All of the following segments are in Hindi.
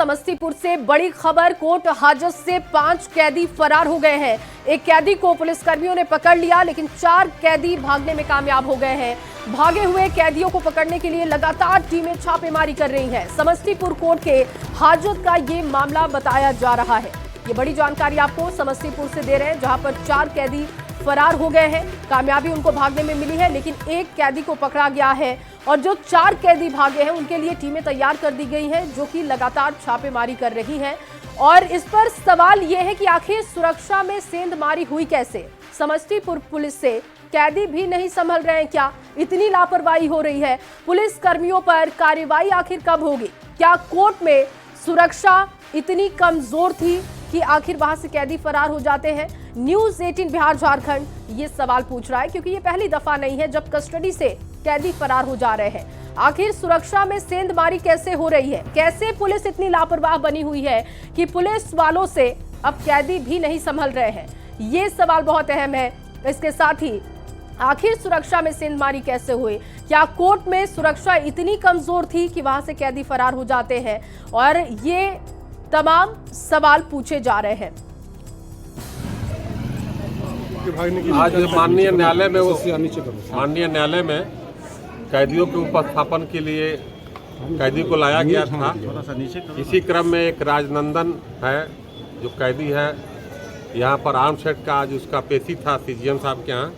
समस्तीपुर से बड़ी खबर। कोर्ट हाजत से 5 कैदी फरार हो गए हैं। एक कैदी को पुलिसकर्मियों ने पकड़ लिया, लेकिन 4 कैदी भागने में कामयाब हो गए हैं। भागे हुए कैदियों को पकड़ने के लिए लगातार टीमें छापेमारी कर रही हैं। समस्तीपुर कोर्ट के हाजत का ये मामला बताया जा रहा है। ये बड़ी जानकारी आपको समस्तीपुर से दे रहे हैं, जहां पर 4 कैदी फरार हो गए हैं। कामयाबी उनको भागने में मिली है, लेकिन एक कैदी को पकड़ा गया है और जो 4 कैदी भागे हैं उनके लिए टीमें तैयार कर दी गई हैं, जो कि लगातार छापेमारी कर रही हैं। और इस पर सवाल यह है कि आखिर सुरक्षा में सेंधमारी हुई कैसे? समस्तीपुर पुलिस से कैदी भी नहीं संभल रहे हैं क्या? इतनी लापरवाही हो रही है। पुलिस कर्मियों पर कार्रवाई आखिर कब होगी? क्या कोर्ट में सुरक्षा इतनी कमजोर थी कि आखिर वहां से कैदी फरार हो जाते हैं? न्यूज़ 18 बिहार झारखंड ये सवाल पूछ रहा है, क्योंकि ये पहली दफा नहीं है जब कस्टडी से कैदी फरार हो जा रहे हैं। आखिर सुरक्षा में सेंधमारी कैसे हो रही है? कैसे पुलिस इतनी लापरवाह बनी हुई है कि पुलिस वालों से अब कैदी भी नहीं संभल रहे हैं? ये सवाल बहुत अहम है। इसके साथ ही आखिर सुरक्षा में सेंधमारी कैसे हुई? क्या कोर्ट में सुरक्षा इतनी कमजोर थी कि वहां से कैदी फरार हो जाते हैं? और ये तमाम सवाल पूछे जा रहे हैं। आज माननीय न्यायालय में कैदियों के उपस्थापन के लिए कैदी को लाया गया था। इसी क्रम में एक राजनंदन है जो कैदी है, यहाँ पर आर्म सेट का आज उसका पेशी था सीजीएम साहब के यहाँ।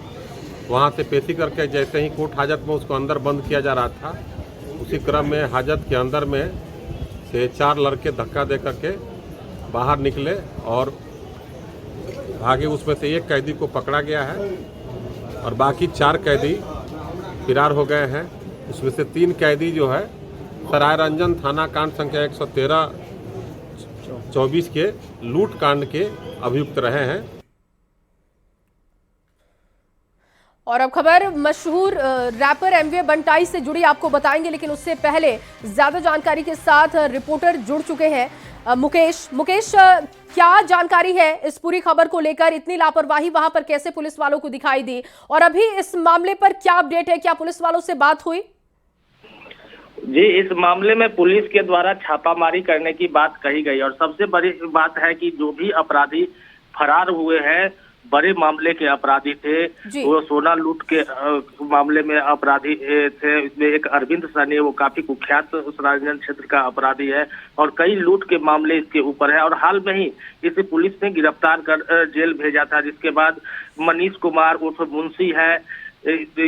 वहाँ से पेशी करके जैसे ही कोर्ट हाजत में उसको अंदर बंद किया जा रहा था, उसी क्रम में हाजत के अंदर में से 4 लड़के धक्का दे करके बाहर निकले और भागे। उसमें से एक कैदी को पकड़ा गया है और बाकी 4 कैदी फरार हो गए हैं। उसमें से 3 कैदी जो है सरायरंजन थाना कांड संख्या 113/24 के लूट कांड के अभियुक्त रहे हैं। और अब खबर मशहूर रैपर एमवे बंटाई से जुड़ी आपको बताएंगे, लेकिन उससे पहले ज्यादा जानकारी के साथ रिपोर्टर जुड़ चुके हैं मुकेश। क्या जानकारी है इस पूरी खबर को लेकर? इतनी लापरवाही वहां पर कैसे पुलिस वालों को दिखाई दी, और अभी इस मामले पर क्या अपडेट है? क्या पुलिस वालों से बात हुई? जी, इस मामले में पुलिस के द्वारा छापामारी करने की बात कही गई और सबसे बड़ी बात है कि जो भी अपराधी फरार हुए हैं, बड़े मामले के अपराधी थे। वो सोना लूट के मामले में अपराधी थे। इसमें एक अरविंद सनी, वो काफी कुख्यात सरायरंजन क्षेत्र का अपराधी है और कई लूट के मामले इसके ऊपर है। और हाल में ही इसे पुलिस ने गिरफ्तार कर जेल भेजा था, जिसके बाद मनीष कुमार उर्फ मुंशी है,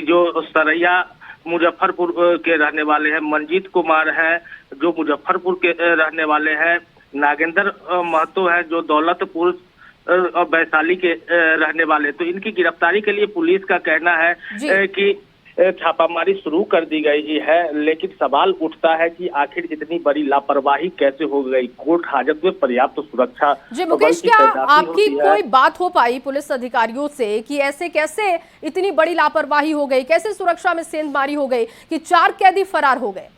जो सरैया मुजफ्फरपुर के रहने वाले हैं, मंजीत कुमार है जो मुजफ्फरपुर के रहने वाले हैं, नागेंद्र महतो है जो दौलतपुर और वैशाली के रहने वाले। तो इनकी गिरफ्तारी के लिए पुलिस का कहना है कि छापामारी शुरू कर दी गई है, लेकिन सवाल उठता है कि आखिर इतनी बड़ी लापरवाही कैसे हो गई? कोर्ट हाजत में पर्याप्त सुरक्षा। जी मुकेश, क्या आपकी कोई बात हो पाई पुलिस अधिकारियों से कि ऐसे कैसे इतनी बड़ी लापरवाही हो गई? कैसे सुरक्षा में सेंधमारी हो गई कि 4 कैदी फरार हो गए?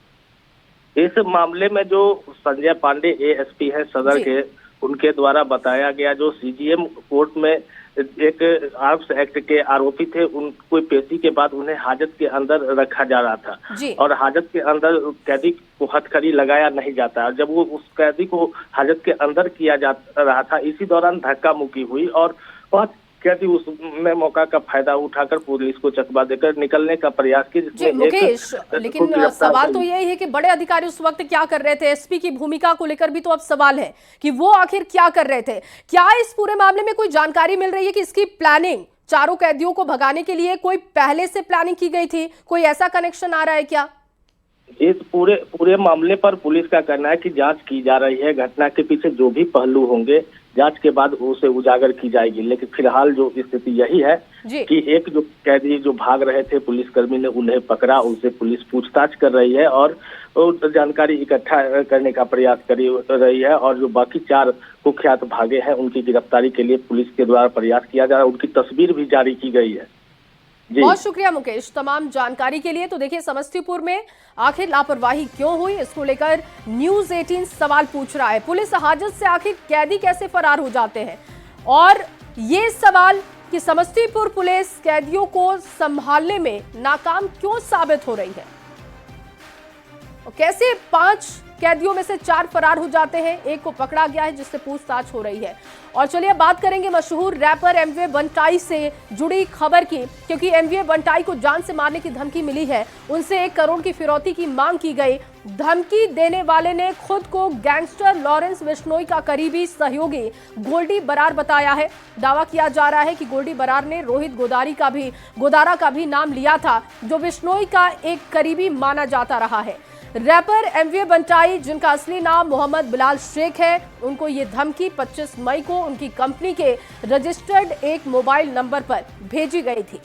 इस मामले में जो संजय पांडे एएसपी है सदर के, उनके द्वारा बताया गया, जो सीजीएम कोर्ट में एक आर्म्स एक्ट के आरोपी थे, उनको पेशी के बाद उन्हें हाजत के अंदर रखा जा रहा था और हाजत के अंदर कैदी को हथकड़ी लगाया नहीं जाता। और जब वो उस कैदी को हाजत के अंदर किया जा रहा था, इसी दौरान धक्का मुक्की हुई और बहुत कैदी उसमें मौका का फायदा उठाकर पुलिस को चकमा देकर निकलने का प्रयास किया। मुकेश, लेकिन सवाल तो यही है कि बड़े अधिकारी उस वक्त क्या कर रहे थे? एसपी की भूमिका को लेकर भी तो अब सवाल है कि वो आखिर क्या कर रहे थे? क्या इस पूरे मामले में कोई जानकारी मिल रही है कि इसकी प्लानिंग, 4 कैदियों को भगाने के लिए कोई पहले से प्लानिंग की गई थी? कोई ऐसा कनेक्शन आ रहा है क्या? इस पूरे मामले पर पुलिस का कहना है कि जांच की जा रही है। घटना के पीछे जो भी पहलू होंगे जांच के बाद उसे उजागर की जाएगी, लेकिन फिलहाल जो स्थिति यही है कि एक जो कैदी जो भाग रहे थे, पुलिसकर्मी ने उन्हें पकड़ा, उनसे पुलिस पूछताछ कर रही है और जानकारी इकट्ठा करने का प्रयास कर रही है। और जो बाकी 4 कुख्यात भागे हैं, उनकी गिरफ्तारी के लिए पुलिस के द्वारा प्रयास किया जा रहा है। उनकी तस्वीर भी जारी की गई है। बहुत शुक्रिया मुकेश तमाम जानकारी के लिए। तो देखिए, समस्तीपुर में आखिर लापरवाही क्यों हुई, इसको लेकर न्यूज़ 18 सवाल पूछ रहा है। पुलिस हाजत से आखिर कैदी कैसे फरार हो जाते हैं, और ये सवाल कि समस्तीपुर पुलिस कैदियों को संभालने में नाकाम क्यों साबित हो रही है, और कैसे 5 कैदियों में से 4 फरार हो जाते हैं, एक को पकड़ा गया है जिससे पूछताछ हो रही है। और चलिए बात करेंगे मशहूर रैपर एमवे बंटाई से जुड़ी खबर की, क्योंकि एमवे बंटाई को जान से मारने की धमकी मिली है। उनसे 1 करोड़ की फिरौती की मांग की गई। धमकी देने वाले ने खुद को गैंगस्टर लॉरेंस बिश्नोई का करीबी सहयोगी गोल्डी बरार बताया है। दावा किया जा रहा है कि गोल्डी बरार ने रोहित गोदारा का भी नाम लिया था, जो बिश्नोई का एक करीबी माना जाता रहा है। रैपर एमवे बंटाई, जिनका असली नाम मोहम्मद बिलाल शेख है, उनको ये धमकी 25 मई को उनकी कंपनी के रजिस्टर्ड एक मोबाइल नंबर पर भेजी गई थी।